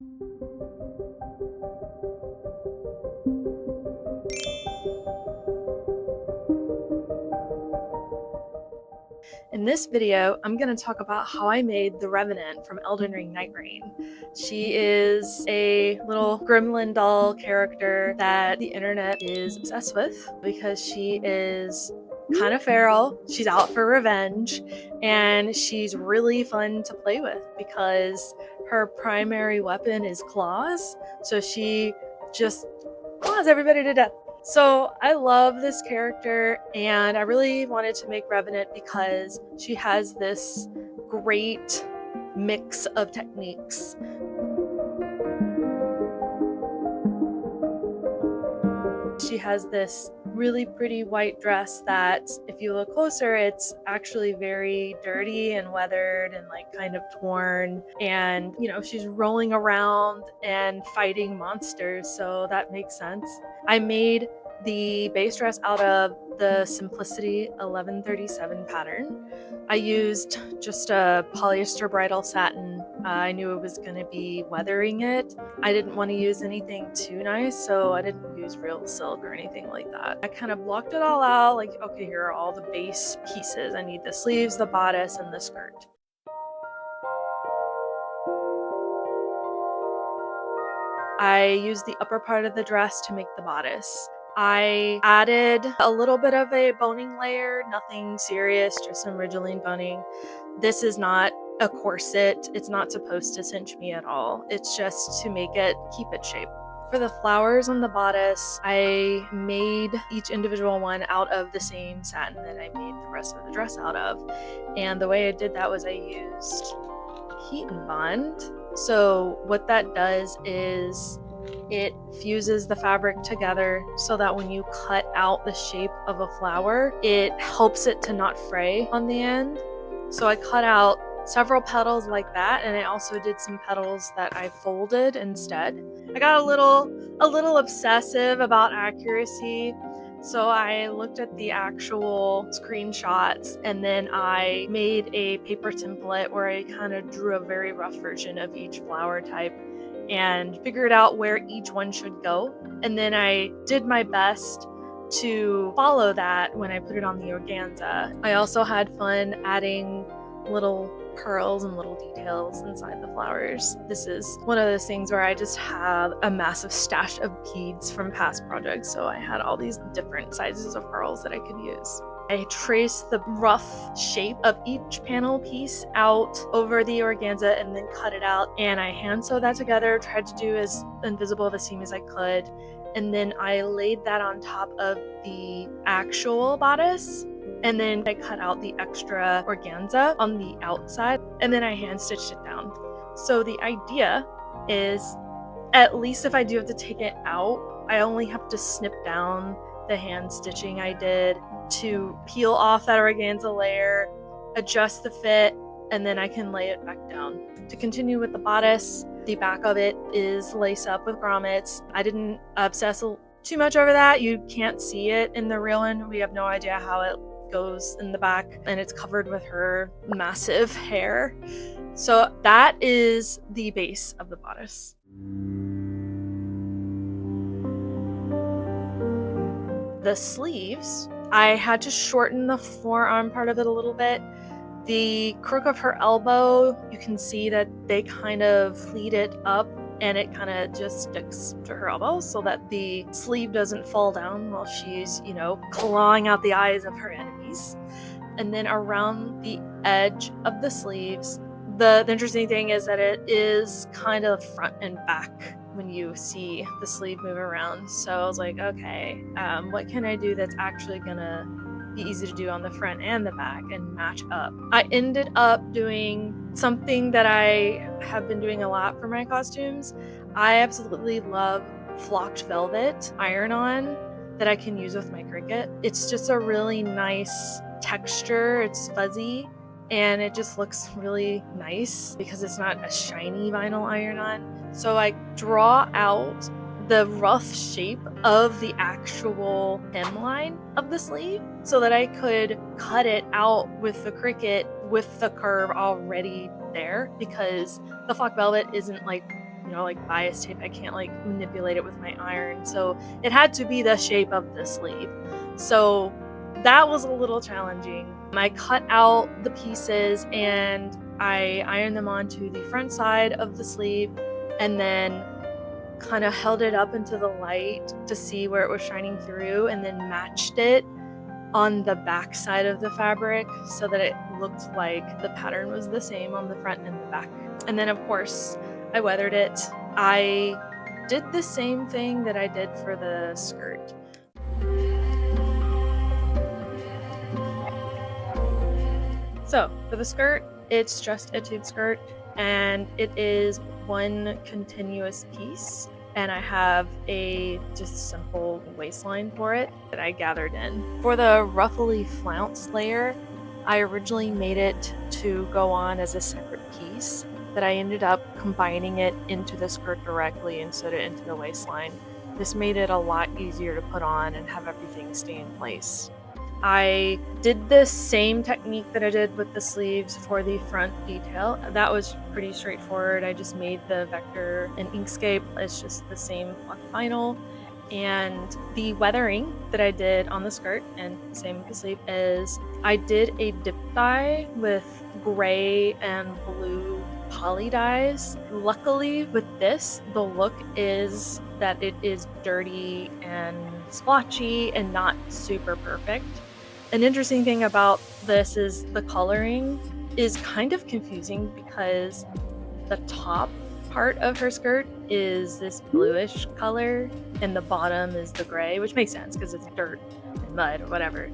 In this video, I'm going to talk about how I made the Revenant from Elden Ring Nightreign. She is a little gremlin doll character that the internet is obsessed with because she is kind of feral, she's out for revenge, and she's really fun to play with because her primary weapon is claws, so she just claws everybody to death. So I love this character, and I really wanted to make Revenant because she has this great mix of techniques. She has this really pretty white dress that, if you look closer, it's actually very dirty and weathered and like kind of torn, and you know, she's rolling around and fighting monsters, so that makes sense. I made the base dress out of the Simplicity 1137 pattern. I used just a Polyester Bridal satin. I knew it was going to be weathering it. I didn't want to use anything too nice, so I didn't use real silk or anything like that. I kind of blocked it all out, like, okay, here are all the base pieces. I need the sleeves, the bodice, and the skirt. I used the upper part of the dress to make the bodice. I added a little bit of a boning layer, nothing serious, just some Rigilene boning. This is not a corset. It's not supposed to cinch me at all. It's just to make it keep its shape. For the flowers on the bodice, I made each individual one out of the same satin that I made the rest of the dress out of. And the way I did that was I used heat and bond. So what that does is it fuses the fabric together so that when you cut out the shape of a flower, it helps it to not fray on the end. So I cut out several petals like that, and I also did some petals that I folded instead. I got a little obsessive about accuracy, so I looked at the actual screenshots, and then I made a paper template where I kind of drew a very rough version of each flower type and figured out where each one should go. And then I did my best to follow that when I put it on the organza. I also had fun adding little pearls and little details inside the flowers. This is one of those things where I just have a massive stash of beads from past projects, so I had all these different sizes of pearls that I could use. I traced the rough shape of each panel piece out over the organza and then cut it out, and I hand sewed that together, tried to do as invisible of a seam as I could, and then I laid that on top of the actual bodice, and then I cut out the extra organza on the outside, and then I hand stitched it down. So the idea is, at least if I do have to take it out, I only have to snip down the hand stitching I did to peel off that organza layer, adjust the fit, and then I can lay it back down. To continue with the bodice, the back of it is lace up with grommets. I didn't obsess too much over that. You can't see it in the real one. We have no idea how it goes in the back, and it's covered with her massive hair. So that is the base of the bodice. The sleeves, I had to shorten the forearm part of it a little bit. The crook of her elbow, you can see that they kind of pleat it up, and it kind of just sticks to her elbow so that the sleeve doesn't fall down while she's, you know, clawing out the eyes of her enemies. And then around the edge of the sleeves, the interesting thing is that it is kind of front and back when you see the sleeve move around. So I was like, okay, what can I do that's actually gonna be easy to do on the front and the back and match up? I ended up doing something that I have been doing a lot for my costumes. I absolutely love flocked velvet iron-on that I can use with my Cricut. It's just a really nice texture. It's fuzzy, and it just looks really nice because it's not a shiny vinyl iron-on. So I draw out the rough shape of the actual hemline of the sleeve so that I could cut it out with the Cricut with the curve already there, because the flock velvet isn't like you know, like bias tape. I can't like manipulate it with my iron. So it had to be the shape of the sleeve. So that was a little challenging. I cut out the pieces and I ironed them onto the front side of the sleeve and then kind of held it up into the light to see where it was shining through, and then matched it on the back side of the fabric so that it looked like the pattern was the same on the front and the back. And then of course I weathered it. I did the same thing that I did for the skirt. So for the skirt, it's just a tube skirt and it is one continuous piece, and I have a just simple waistline for it that I gathered in. For the ruffly flounce layer, I originally made it to go on as a separate piece, but I ended up combining it into the skirt directly and sewed it into the waistline. This made it a lot easier to put on and have everything stay in place. I did the same technique that I did with the sleeves for the front detail. That was pretty straightforward. I just made the vector and inkscape. It's just the same block vinyl. And the weathering that I did on the skirt, and same with the sleeve, is I did a dip dye with gray and blue poly dyes. Luckily with this, the look is that it is dirty and splotchy and not super perfect. An interesting thing about this is the coloring is kind of confusing because the top part of her skirt is this bluish color and the bottom is the gray, which makes sense because it's dirt and mud or whatever.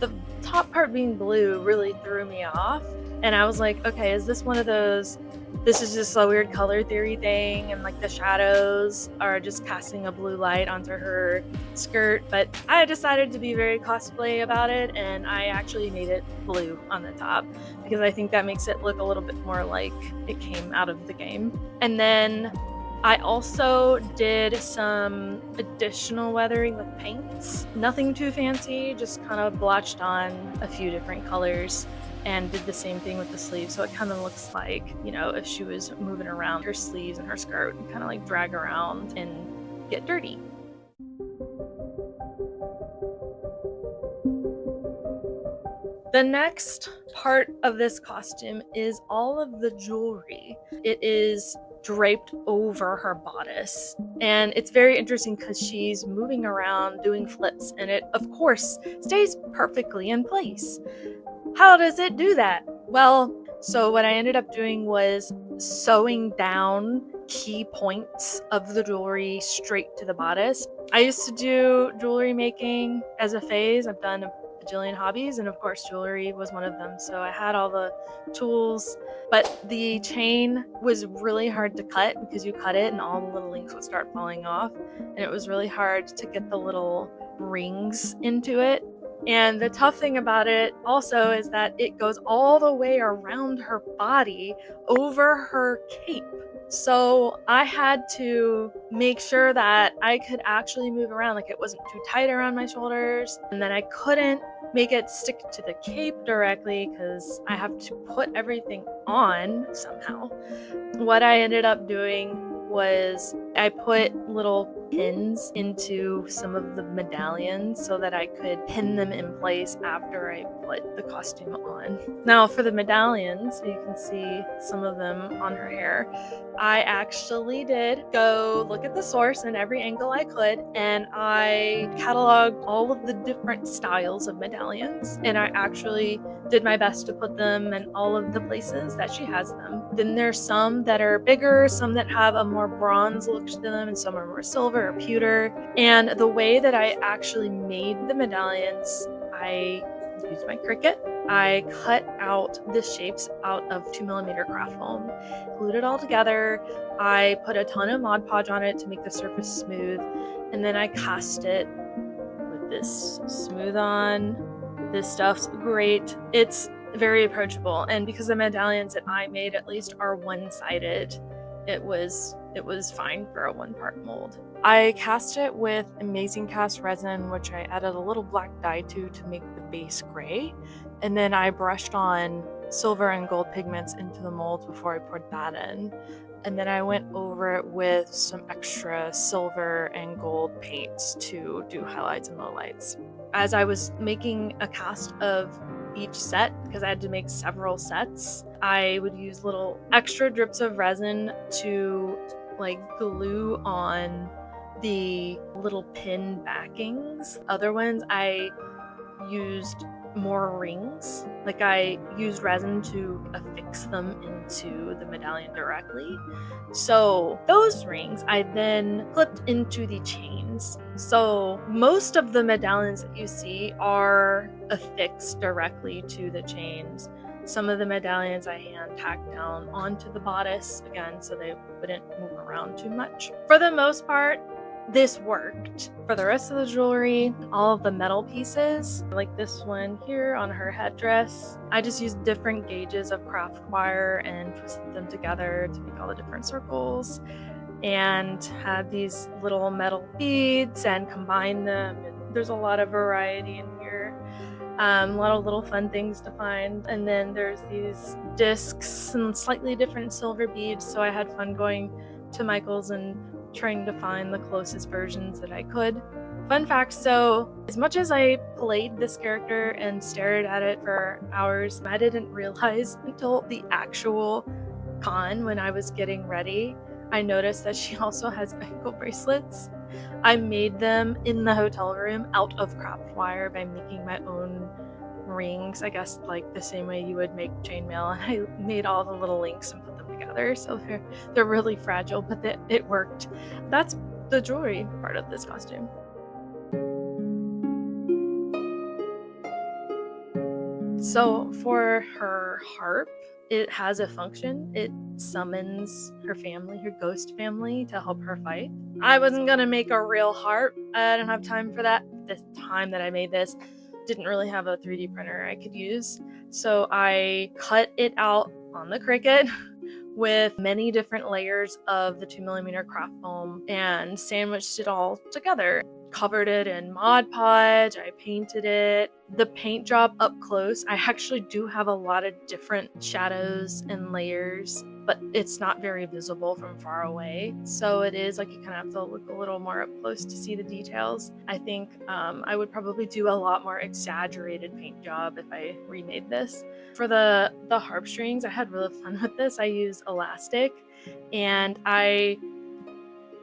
The top part being blue really threw me off, and I was like, okay, is this one of those, this is just a weird color theory thing and like the shadows are just casting a blue light onto her skirt? But I decided to be very cosplay about it, and I actually made it blue on the top because I think that makes it look a little bit more like it came out of the game. And then I also did some additional weathering with paints. Nothing too fancy, just kind of blotched on a few different colors and did the same thing with the sleeves. So it kind of looks like, you know, if she was moving around her sleeves and her skirt and kind of like drag around and get dirty. The next part of this costume is all of the jewelry. It is draped over her bodice, and it's very interesting because she's moving around doing flips, and it of course stays perfectly in place. How does it do that? Well, so what I ended up doing was sewing down key points of the jewelry straight to the bodice. I used to do jewelry making as a phase. I've done a bajillion hobbies, and of course jewelry was one of them. So I had all the tools, but the chain was really hard to cut because you cut it and all the little links would start falling off, and it was really hard to get the little rings into it. And the tough thing about it also is that it goes all the way around her body over her cape. So I had to make sure that I could actually move around, like it wasn't too tight around my shoulders, and then I couldn't make it stick to the cape directly because I have to put everything on somehow. What I ended up doing was I put little pins into some of the medallions so that I could pin them in place after I put the costume on. Now for the medallions, you can see some of them on her hair. I actually did go look at the source in every angle I could, and I cataloged all of the different styles of medallions, and I actually did my best to put them in all of the places that she has them. Then there's some that are bigger, some that have a more bronze look to them, and some are more silver or pewter. And the way that I actually made the medallions, I used my Cricut. I cut out the shapes out of 2mm craft foam, glued it all together. I put a ton of Mod Podge on it to make the surface smooth, and then I cast it with this smooth on. This stuff's great. It's very approachable, and because the medallions that I made at least are one-sided, it was fine for a one-part mold. I cast it with Amazing Cast resin, which I added a little black dye to make the base gray, and then I brushed on silver and gold pigments into the mold before I poured that in. and then I went over it with some extra silver and gold paints to do highlights and lowlights. As I was making a cast of each set, because I had to make several sets, I would use little extra drips of resin to like glue on the little pin backings. Other ones I used more rings. Like I used resin to affix them into the medallion directly. So those rings I then clipped into the chains. So most of the medallions that you see are affixed directly to the chains. Some of the medallions I hand tacked down onto the bodice again so they wouldn't move around too much. For the most part, this worked. For the rest of the jewelry, all of the metal pieces, like this one here on her headdress, I just used different gauges of craft wire and twisted them together to make all the different circles, and had these little metal beads and combined them. And there's a lot of variety in here. A lot of little fun things to find. And then there's these discs and slightly different silver beads, so I had fun going to Michael's and trying to find the closest versions that I could. Fun fact, so as much as I played this character and stared at it for hours, I didn't realize until the actual con, when I was getting ready, I noticed that she also has ankle bracelets. I made them in the hotel room out of craft wire by making my own rings, I guess like the same way you would make chainmail, and I made all the little links and put them together, so they're really fragile, but it worked. That's the jewelry part of this costume. So for her harp, it has a function. It summons her family, her ghost family, to help her fight. I wasn't gonna make a real harp. I didn't have time for that. The time that I made this, didn't really have a 3D printer I could use. So I cut it out on the Cricut with many different layers of the 2mm craft foam and sandwiched it all together. Covered it in Mod Podge, I painted it. The paint job up close, I actually do have a lot of different shadows and layers, but it's not very visible from far away. So it is like you kind of have to look a little more up close to see the details. I think I would probably do a lot more exaggerated paint job if I remade this. For the harp strings, I had really fun with this. I used elastic, and I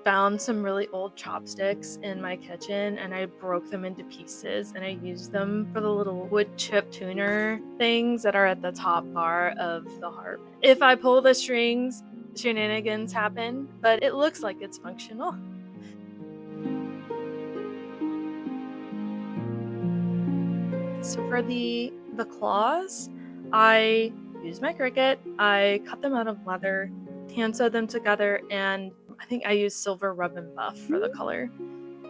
found some really old chopsticks in my kitchen and I broke them into pieces and I used them for the little wood chip tuner things that are at the top bar of the harp. If I pull the strings, shenanigans happen, but it looks like it's functional. So for the claws, I used my Cricut. I cut them out of leather, hand sewed them together, and I think I used silver rub and buff for the color.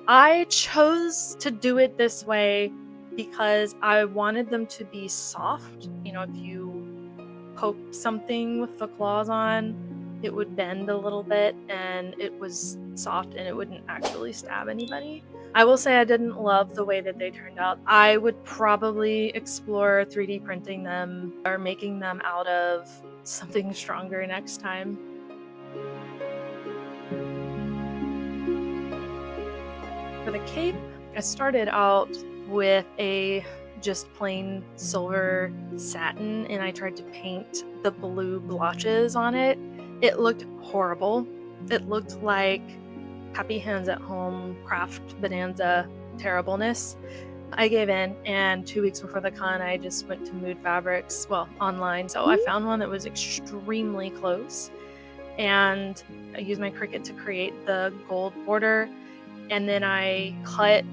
I chose to do it this way because I wanted them to be soft. You know, if you poke something with the claws on, it would bend a little bit, and it was soft and it wouldn't actually stab anybody. I will say I didn't love the way that they turned out. I would probably explore 3D printing them or making them out of something stronger next time. For the cape, I started out with a just plain silver satin, and I tried to paint the blue blotches on it. It looked horrible. It looked like Happy Hands at Home craft bonanza terribleness. I gave in, and 2 weeks before the con, I just went to Mood Fabrics, well, online. So I found one that was extremely close, and I used my Cricut to create the gold border. And then I cut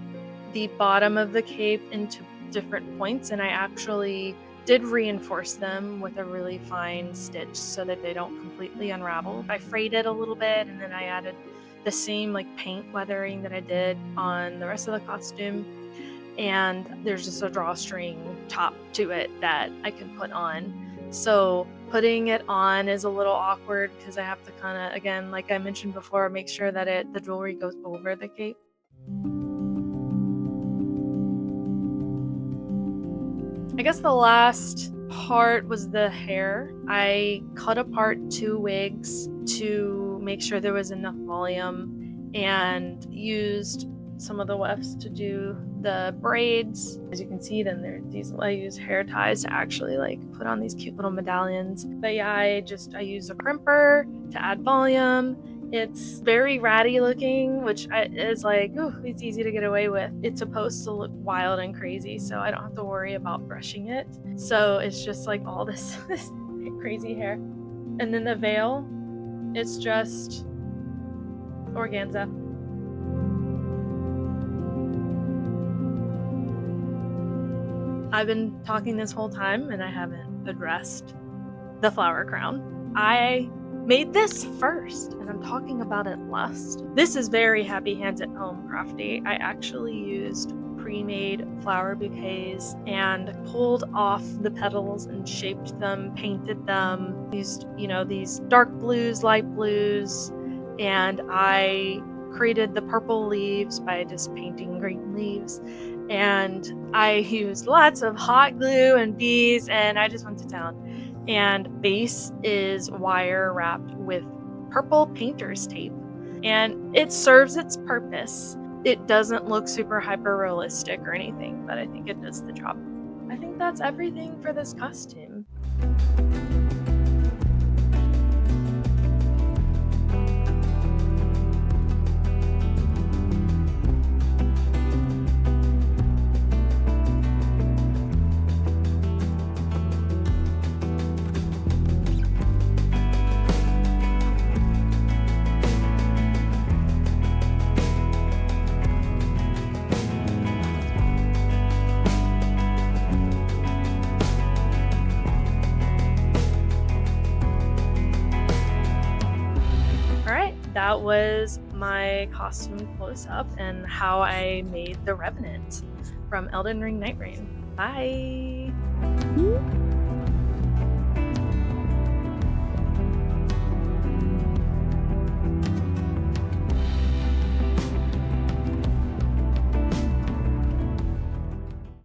the bottom of the cape into different points, and I actually did reinforce them with a really fine stitch so that they don't completely unravel. I frayed it a little bit, and then I added the same like paint weathering that I did on the rest of the costume. And there's just a drawstring top to it that I can put on. So putting it on is a little awkward because I have to kind of, again, like I mentioned before, make sure that the jewelry goes over the cape. I guess the last part was the hair. I cut apart 2 wigs to make sure there was enough volume and used some of the wefts to do the braids. As you can see, then I use hair ties to actually like put on these cute little medallions. But yeah, I use a crimper to add volume. It's very ratty looking, which is like, ooh, it's easy to get away with. It's supposed to look wild and crazy, so I don't have to worry about brushing it. So it's just like all this crazy hair. And then the veil, it's just organza. I've been talking this whole time and I haven't addressed the flower crown. I made this first and I'm talking about it last. This is very happy hands at home crafty. I actually used pre-made flower bouquets and pulled off the petals and shaped them, painted them, used, these dark blues, light blues, and I created the purple leaves by just painting green leaves. And I used lots of hot glue and bees, and I just went to town. And base is wire wrapped with purple painter's tape, and it serves its purpose. It doesn't look super hyper realistic or anything, but I think it does the job. I think that's everything for this costume. That was my costume close-up and how I made the Revenant from Elden Ring Nightreign. Bye!